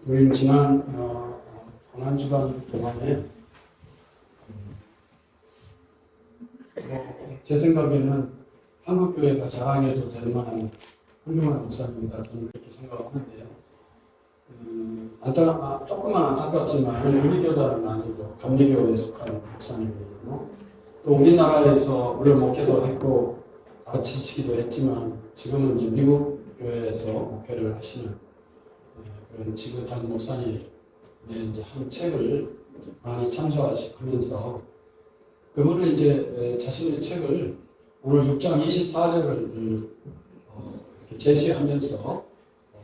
우리는 지난 고난주간 동안에 제 생각에는 한국교회가 자랑해도 될 만한 훌륭한 목사님이다 저는 그렇게 생각하는데요. 조금만 안타깝지만 우리 교단은 아니고 감리교회에 속하는 목사님이고 또 우리나라에서 오래 목회도 했고 가르치시기도 했지만 지금은 이제 미국 교회에서 목회를 하시는 그런 지긋한 목사님의 이제 한 책을 많이 참조하면서 그분은 이제 자신의 책을 오늘 6장 24절을 제시하면서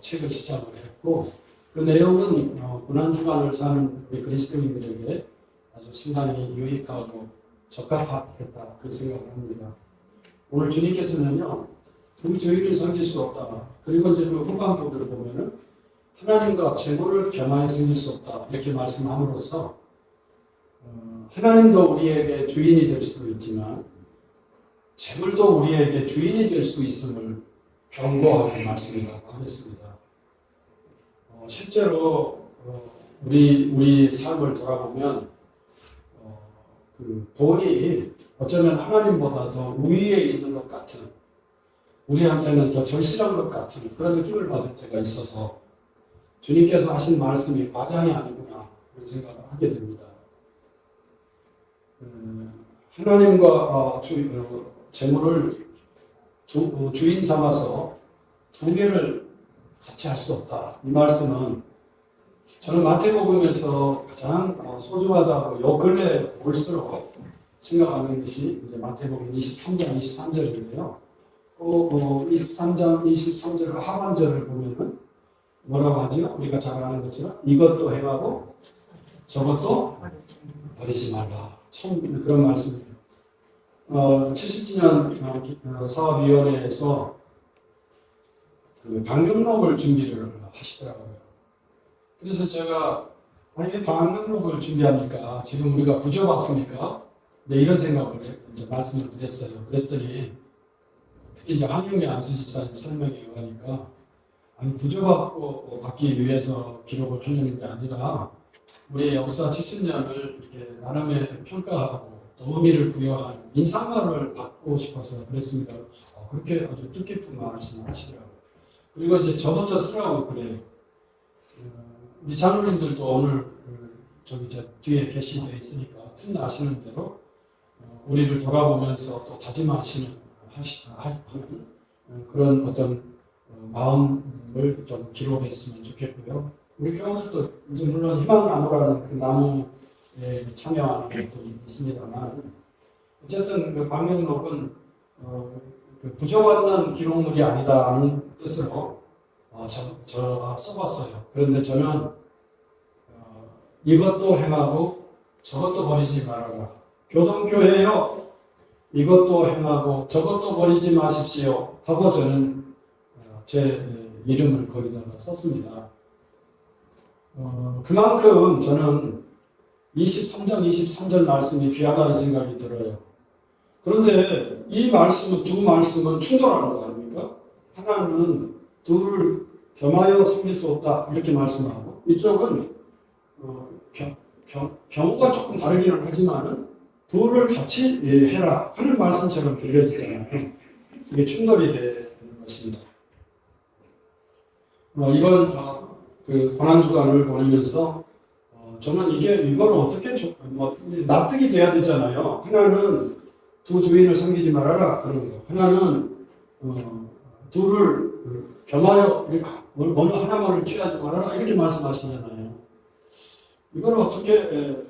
책을 시작을 했고 그 내용은 고난주간을 사는 우리 그리스도인들에게 아주 상당히 유익하고 적합하겠다 그 생각을 합니다. 오늘 주님께서는요 두 주인을 섬길 수 없다. 그리고 이제 그 후반부를 보면은 하나님과 재물을 겸하여 섬길 수 없다 이렇게 말씀함으로써 하나님도 우리에게 주인이 될 수도 있지만 재물도 우리에게 주인이 될 수 있음을 경고하는 말씀이라고 하겠습니다. 실제로 우리 삶을 돌아보면 그 돈이 어쩌면 하나님보다 더 우위에 있는 것 같은 우리한테는 더 절실한 것 같은 그런 느낌을 받을 때가 있어서 주님께서 하신 말씀이 과장이 아니구나 그런 생각을 하게 됩니다. 하나님과 재물을 주인 삼아서 두 개를 같이 할 수 없다. 이 말씀은 저는 마태복음에서 가장 소중하다고 요 근래 볼수록 생각하는 것이 이제 마태복음 23장 23절인데요. 23장 23절 하반절을 보면은 뭐라고 하죠? 우리가 잘 아는 것처럼 이것도 행하고 저것도 버리지 말라. 참 그런 말씀이에요. 70주년 사업위원회에서 그 방명록을 준비를 하시더라고요. 그래서 제가 왜 방명록을 준비합니까? 지금 우리가 구조받습니까? 네, 이런 생각을 이제 말씀을 드렸어요. 그랬더니 특히 이제 한용미 안수 집사님 설명에 의하니까 아니 받기 위해서 기록을 하려는 게 아니라 우리의 역사 70년을 이렇게 나름의 평가하고 또 의미를 부여하는 인상을 받고 싶어서 그랬습니다. 그렇게 아주 뜻깊은 말씀을 하시더라고요. 그리고 이제 저부터 쓰라고 그래요. 우리 장로님들도 오늘 저기 저 뒤에 게시되어 있으니까 틈나시는 대로 우리를 돌아보면서 또 다짐하시는 그런 어떤 마음을 좀 기록했으면 좋겠고요. 우리 교우들도 이제 물론 희망나무라는 그 나무에 참여하는 것도 있습니다만 어쨌든 그 방명록은 그 부정받는 기록물이 아니다는 뜻으로 제가 써봤어요. 그런데 저는 이것도 행하고 저것도 버리지 말아라. 교동교회여 이것도 행하고 저것도 버리지 마십시오 하고 저는 제 이름을 거기다가 썼습니다. 그만큼 저는 23장 23절 말씀이 귀하다는 생각이 들어요. 그런데 이 두 말씀은 충돌하는 거 아닙니까? 하나는 둘을 겸하여 섬길 수 없다 이렇게 말씀하고 이쪽은 경우가 조금 다르기는 하지만은 둘을 같이 해라 하는 말씀처럼 들려지잖아요. 이게 충돌이 되는 것입니다. 이번 그 고난주간을 보내면서 저는 이걸 어떻게 납득이 돼야 되잖아요. 하나는 두 주인을 섬기지 말아라 그런 거. 하나는 둘을 겸하여 어느 하나만을 취하지 말아라 이렇게 말씀하시잖아요. 이걸 어떻게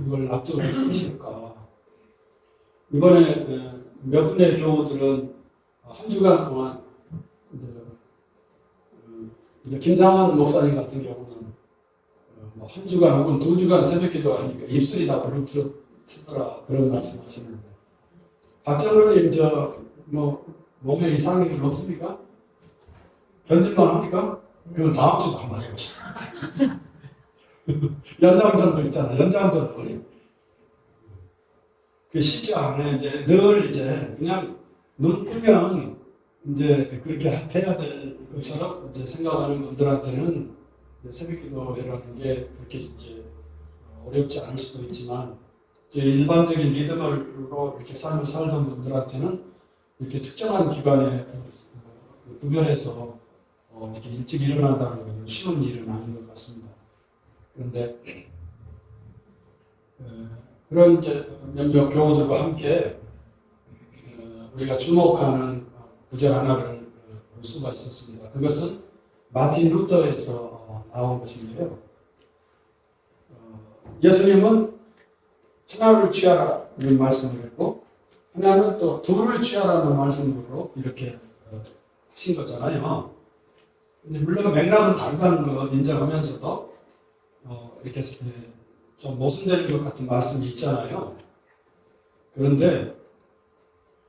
이걸 납득을 할 수 있을까? 이번에 몇 분의 교우들은 한 주간 동안 이제 김상환 목사님 같은 경우는 한 주간 혹은 두 주간 새벽기도 하니까 입술이 다 부르트더라 그런 말씀하시는데 박장로님 몸에 이상이 없습니까? 견딜만 합니까? 그건 다음 주도 한번 해봅시다. 연장전도 있잖아. 연장전도 그 쉽지 않아. 이제 늘 이제 그냥 눈 뜨면 이제 그렇게 해야 될 것처럼 이제 생각하는 분들한테는 새벽기도라는 게 그렇게 이제 어렵지 않을 수도 있지만 이제 일반적인 믿음으로 이렇게 삶을 살던 분들한테는 이렇게 특정한 기간에 구별해서 이렇게 일찍 일어난다는 건 쉬운 일은 아닌 것 같습니다. 그런데 그런 이제 몇몇 교우들과 함께 우리가 주목하는 구절 하나를 볼 수가 있었습니다. 그것은 마틴 루터에서 나온 것인데요. 예수님은 하나를 취하라는 말씀을 했고 하나는 또 둘을 취하라는 말씀으로 이렇게 하신 거잖아요. 근데 물론 맥락은 다르다는 거 인정하면서도 이렇게 좀 모순되는 것 같은 말씀이 있잖아요. 그런데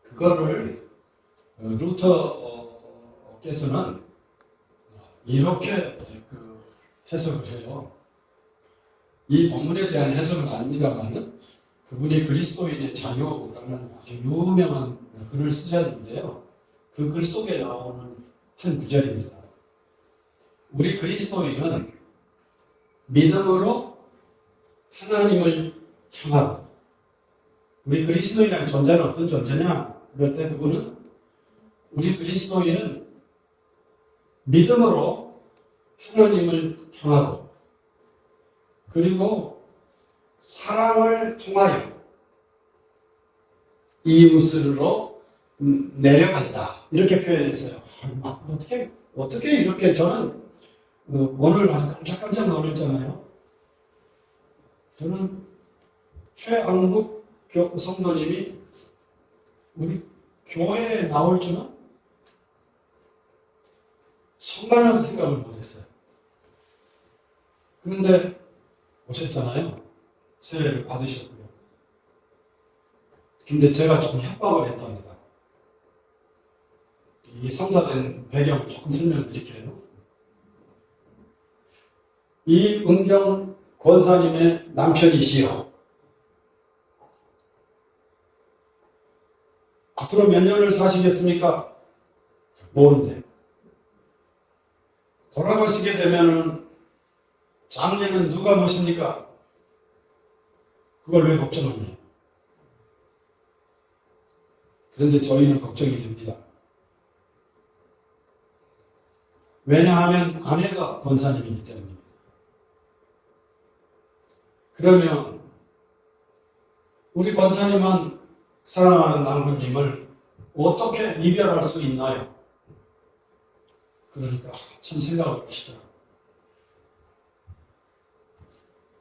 그거를 루터께서는 이렇게 해석을 해요. 이 본문에 대한 해석은 아닙니다만 그분이 그리스도인의 자유라는 아주 유명한 글을 쓰셨는데요. 그 글 속에 나오는 한 구절입니다. 우리 그리스도인은 믿음으로 하나님을 향하고 우리 그리스도인이라는 존재는 어떤 존재냐? 그럴 때 그분은 우리 그리스도인은 믿음으로 하나님을 향하고 그리고 사랑을 통하여 이웃으로 내려간다. 이렇게 표현했어요. 어떻게 이렇게 저는 오늘 아주 깜짝깜짝 놀랐잖아요. 저는 최강국 성도님이 우리 교회에 나올 줄은 정말 생각을 못했어요. 그런데 오셨잖아요. 세례를 받으셨고요. 근데 제가 조금 협박을 했답니다. 이 성사된 배경을 조금 설명을 드릴게요. 이은경 권사님의 남편이시여. 앞으로 몇 년을 사시겠습니까? 모른대. 돌아가시게 되면은 장례는 누가 모십니까? 그걸 왜 걱정하니? 그런데 저희는 걱정이 됩니다. 왜냐하면 아내가 권사님이기 때문입니다. 그러면 우리 권사님은 사랑하는 남군님을 어떻게 이별할 수 있나요? 그러니까 참 생각을 하시더라고요.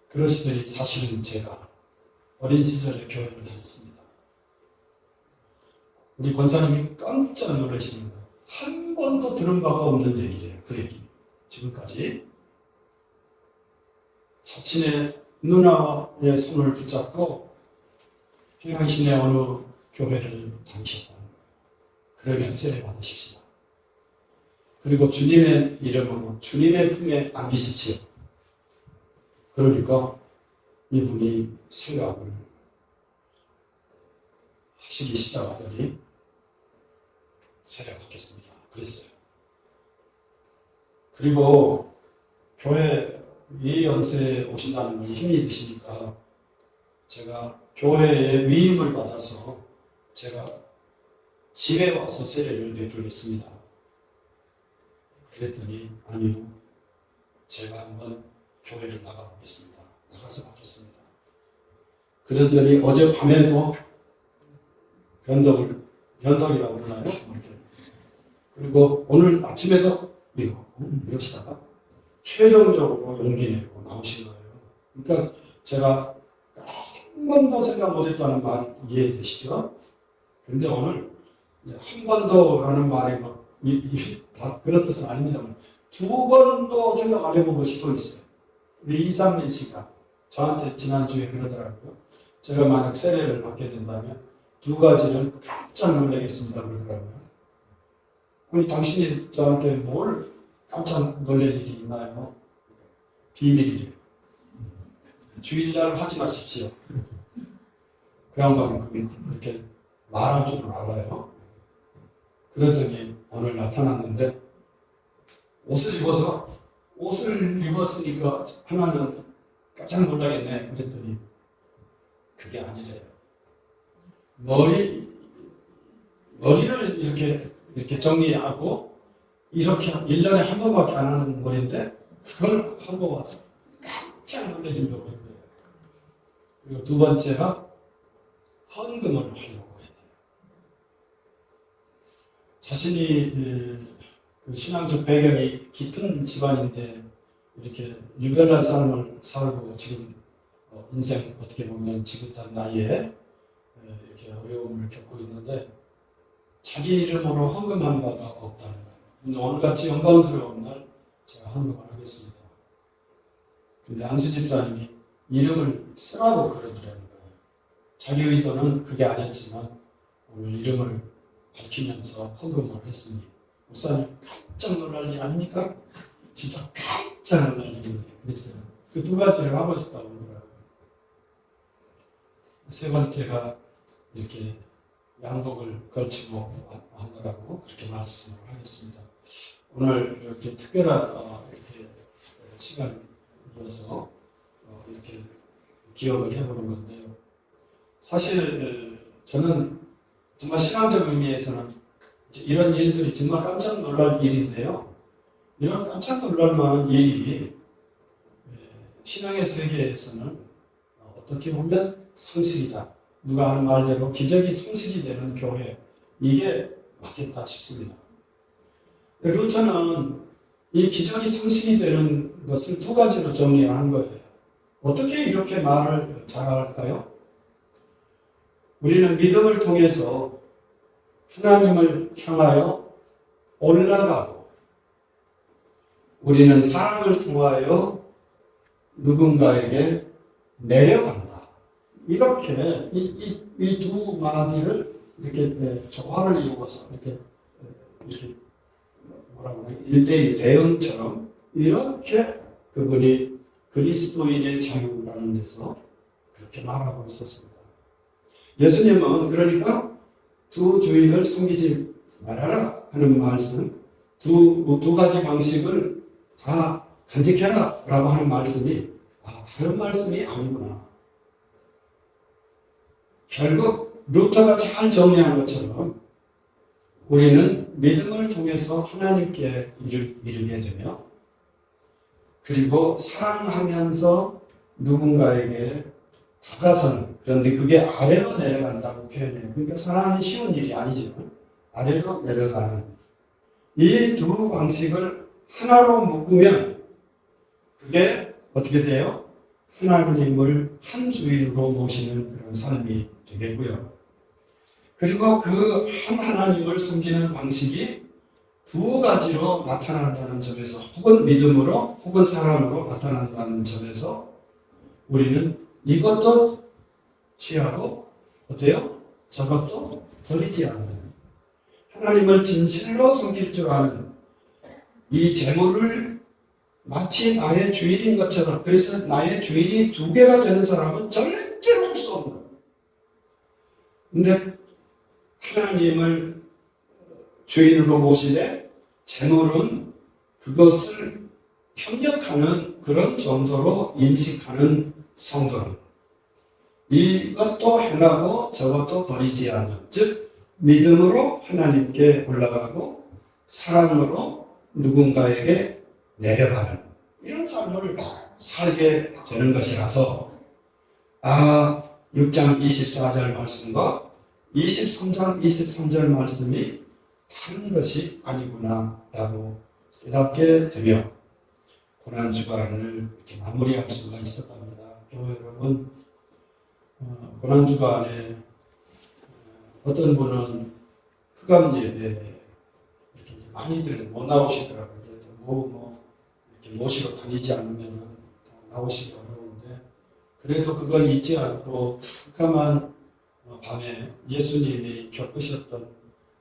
그러시더니 사실은 제가 어린 시절에 교회를 다녔습니다. 우리 권사님이 깜짝 놀라시는 거예요. 한 번도 들은 바가 없는 얘기예요. 그 얘기. 지금까지. 자신의 누나의 손을 붙잡고 평양시내 어느 교회를 다니셨다는 거예요. 그러면 세례 받으십시다. 그리고 주님의 이름으로 주님의 품에 안기십시오. 그러니까 이분이 생각을 하시기 시작하더니 세례 받겠습니다. 그랬어요. 그리고 교회 이 연세에 오신다는 건 힘이 드시니까 제가 교회의 위임을 받아서 제가 집에 와서 세례를 베풀겠습니다. 그랬더니 아니요. 제가 한번 교회를 나가보겠습니다. 나가서 받겠습니다. 그랬더니 어젯밤에도 변덕이라고 그러나요? 그리고 오늘 아침에도 이러시다가 최종적으로 용기 내고 나오신 거예요. 그러니까 제가 한 번도 생각 못했다는 말 이해되시죠? 그런데 오늘 한 번도라는 말이 다 그런 뜻은 아닙니다만 두 번도 생각 안 해본 것이 또 있어요. 우리 이상민 씨가 저한테 지난주에 그러더라고요. 제가 만약 세례를 받게 된다면 두 가지는 깜짝 놀라겠습니다. 그러더라고요. 아니 당신이 저한테 뭘 깜짝 놀랄 일이 있나요? 비밀이래요. 주일날 확인하십시오. 그 양반은 그렇게 말할 줄 알아요. 그랬더니 오늘 나타났는데 옷을 입어서 옷을 입었으니까 하나는 깜짝 놀라겠네. 그랬더니 그게 아니래요. 머리를 이렇게 정리하고 이렇게 1년에 한 번밖에 안 하는 머리인데 그걸 하고 와서 깜짝 놀라시려고 했대요. 그리고 두 번째가 헌금을 하려고 했대요. 자신이 그 신앙적 배경이 깊은 집안인데 이렇게 유별난 삶을 살고 지금 인생 어떻게 보면 지긋한 나이에 이렇게 어려움을 겪고 있는데 자기 이름으로 헌금한 바가 없다는 거예요. 근데 오늘같이 영광스러운 날 제가 헌금을 하겠습니다. 근데 안수 집사님이 이름을 쓰라고 그러더라는 거예요. 자기 의도는 그게 아니었지만 오늘 이름을 밝히면서 헌금을 했으니 목사님 깜짝 놀랄 일 아닙니까? 진짜 깜짝 놀랄 일이에요. 그랬어요. 그 두 가지를 하고 싶다고 그러더라고요. 세 번째가 이렇게 양복을 걸치고 하느라고 그렇게 말씀을 하겠습니다. 오늘 이렇게 특별한 이렇게 시간을 이어서 이렇게 기억을 해보는 건데요. 사실 저는 정말 신앙적 의미에서는 이런 일들이 정말 깜짝 놀랄 일인데요. 이런 깜짝 놀랄 만한 일이 신앙의 세계에서는 어떻게 보면 상식이다. 누가 하는 말대로 기적이 상식이 되는 교회, 이게 맞겠다 싶습니다. 루터는 이 기적이 상식이 되는 것을 두 가지로 정리한 거예요. 어떻게 이렇게 말을 잘할까요? 우리는 믿음을 통해서 하나님을 향하여 올라가고, 우리는 사랑을 통하여 누군가에게 내려간다. 이렇게 이 두 마디를 이렇게 조화를 이루어서 이렇게 뭐라고 하나 1대1 대응처럼 이렇게 그분이 그리스도인의 자유라는 데서 그렇게 말하고 있었습니다. 예수님은 그러니까 두 주인을 숨기지 말아라 하는 말씀, 두 가지 방식을 다 간직해라 라고 하는 말씀이 다른 말씀이 아니구나. 결국 루터가 잘 정리한 것처럼 우리는 믿음을 통해서 하나님께 이르게 되며, 그리고 사랑하면서 누군가에게 다가서는, 그런데 그게 아래로 내려간다고 표현해요. 그러니까 사랑이 쉬운 일이 아니지만 아래로 내려가는 이 두 방식을 하나로 묶으면 그게 어떻게 돼요? 하나님을 한 주인으로 모시는 그런 삶이 되겠고요. 그리고 그 한 하나님을 섬기는 방식이 두 가지로 나타난다는 점에서, 혹은 믿음으로 혹은 사랑으로 나타난다는 점에서 우리는 이것도 취하고 어때요? 저것도 버리지 않는, 하나님을 진실로 섬길 줄 아는, 이 재물을 마치 나의 주인인 것처럼, 그래서 나의 주인이 두 개가 되는 사람은 절대로 할 수 없는, 근데 하나님을 주인으로 모시되 재물은 그것을 협력하는 그런 정도로 인식하는 성도는 이것도 행하고 저것도 버리지 않는, 즉 믿음으로 하나님께 올라가고 사랑으로 누군가에게 내려가는 이런 삶을 살게 되는 것이라서 6장 24절 말씀과 23장 23절 말씀이 다른 것이 아니구나 라고 깨닫게 되며 고난주간을 이렇게 마무리할 수가 있었답니다. 교회 여러분, 고난주간에 어떤 분은 흑암 예배 이렇게 많이들 못 나오시더라고요. 이렇게 모시러 다니지 않으면 나오시기 어려운데, 그래도 그걸 잊지 않고 흑암한 밤에 예수님이 겪으셨던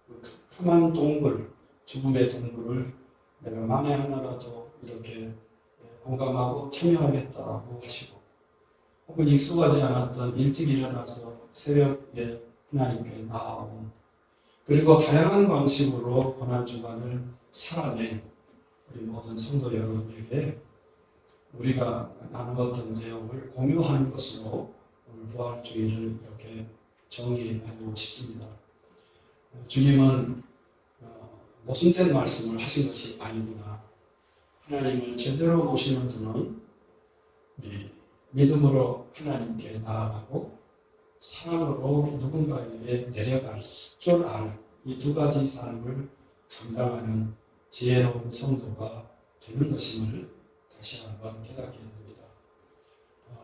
그 캄캄한 동굴, 죽음의 동굴을 내가 만에 하나라도 이렇게 공감하고 참여하겠다고 하시고, 혹은 익숙하지 않았던 일찍 일어나서 새벽에 하나님께 나아온, 그리고 다양한 방식으로 고난주간을 살아낸 우리 모든 성도 여러분에게 우리가 나누었던 내용을 공유하는 것으로 오늘 부활주의를 이렇게 정리하고 싶습니다. 주님은 모순된 말씀을 하신 것이 아니구나. 하나님을 제대로 모시는 분은 우리 믿음으로 하나님께 나아가고 사랑으로 누군가에게 내려갈 줄 아는 이 두 가지 삶을 감당하는 지혜로운 성도가 되는 것임을 다시 한번 깨닫게 됩니다.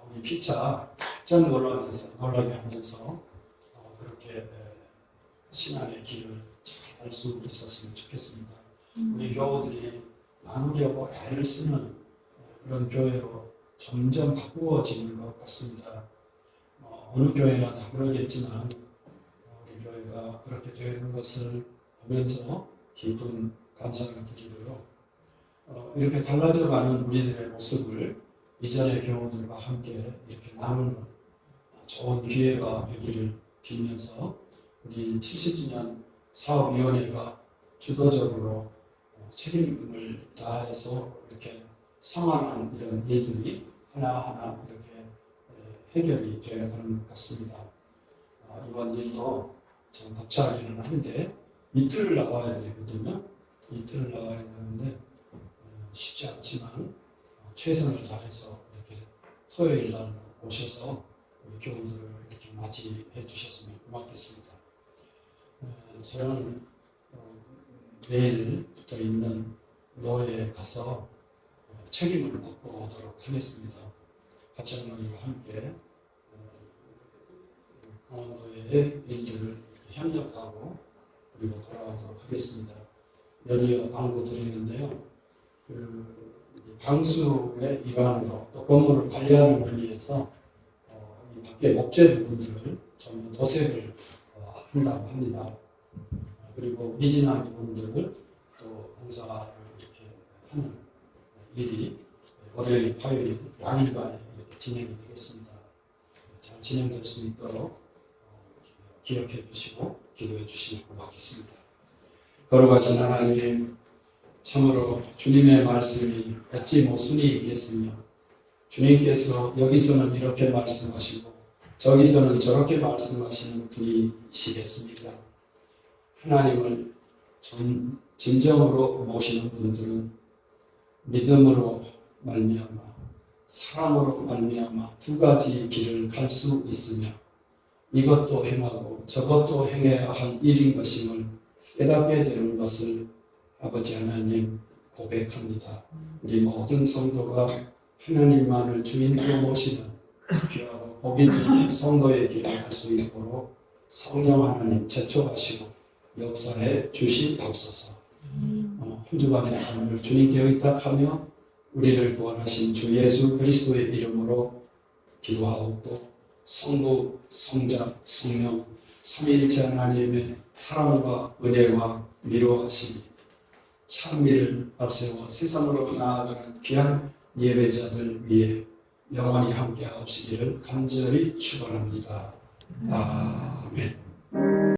우리 피차 깜짝 놀라게 하면서 그렇게 신앙의 길을 잘 할 수 있었으면 좋겠습니다. 우리 교우들이 나누려고 애를 쓰는 그런 교회로 점점 바꾸어지는 것 같습니다. 어느 교회나 다 그러겠지만 우리 교회가 그렇게 되는 것을 보면서 깊은 감사를 드리고요. 이렇게 달라져가는 우리들의 모습을 이전의 교우들과 함께 이렇게 나누는 좋은 기회가 되기를 빌면서 우리 70주년 사업위원회가 주도적으로 책임을 다해서 이렇게 성안한 이런 일들이 하나하나 이렇게 해결이 되어가는 것 같습니다. 이번 일도 좀 벅차기는 한데 이틀을 나와야 되거든요. 이틀을 나와야 되는데 쉽지 않지만 최선을 다해서 이렇게 토요일 날 오셔서 우리 교우들을 이렇게 맞이해 주셨으면 고맙겠습니다. 저는 내일부터 있는 로에 가서 책임을 맡고 오도록 하겠습니다. 박장로님과 함께 강원도의 일들을 협력하고 그리고 돌아오도록 하겠습니다. 연이어 광고 드리는데요. 방수의 일환으로 또 건물을 관리하는 의미에서 이 밖에 목재부분들을 좀 도색을 한다고 합니다. 그리고 미진한 부분들을 또 공사를 이렇게 하는 일이 월요일, 화요일 양일간에 이렇게 진행이 되겠습니다. 잘 진행될 수 있도록 기억해 주시고 기도해 주시면 고맙겠습니다. 걸어가신 하나님, 참으로 주님의 말씀이 어찌 모순이 있겠으며 주님께서 여기서는 이렇게 말씀하시고 저기서는 저렇게 말씀하시는 분이시겠습니까? 하나님을 진정으로 모시는 분들은 믿음으로 말미암아 사랑으로 말미암아 두 가지 길을 갈 수 있으며 이것도 행하고 저것도 행해야 할 일인 것임을 깨닫게 되는 것을 아버지 하나님 고백합니다. 우리 모든 성도가 하나님만을 주인으로 모시는 귀하고 복이 있는 성도의 길을 갈 수 있도록 성령 하나님 제촉하시고 역사에 주시옵소서. 한 주간의 삶을 주님께 의탁하며 우리를 구원하신 주 예수 그리스도의 이름으로 기도하옵고 성부, 성자, 성령 삼위일체 하나님의 사랑과 은혜와 위로하심이 찬미를 앞세워 세상으로 나아가는 귀한 예배자들 위해 영원히 함께하옵시기를 간절히 축원합니다. 아멘.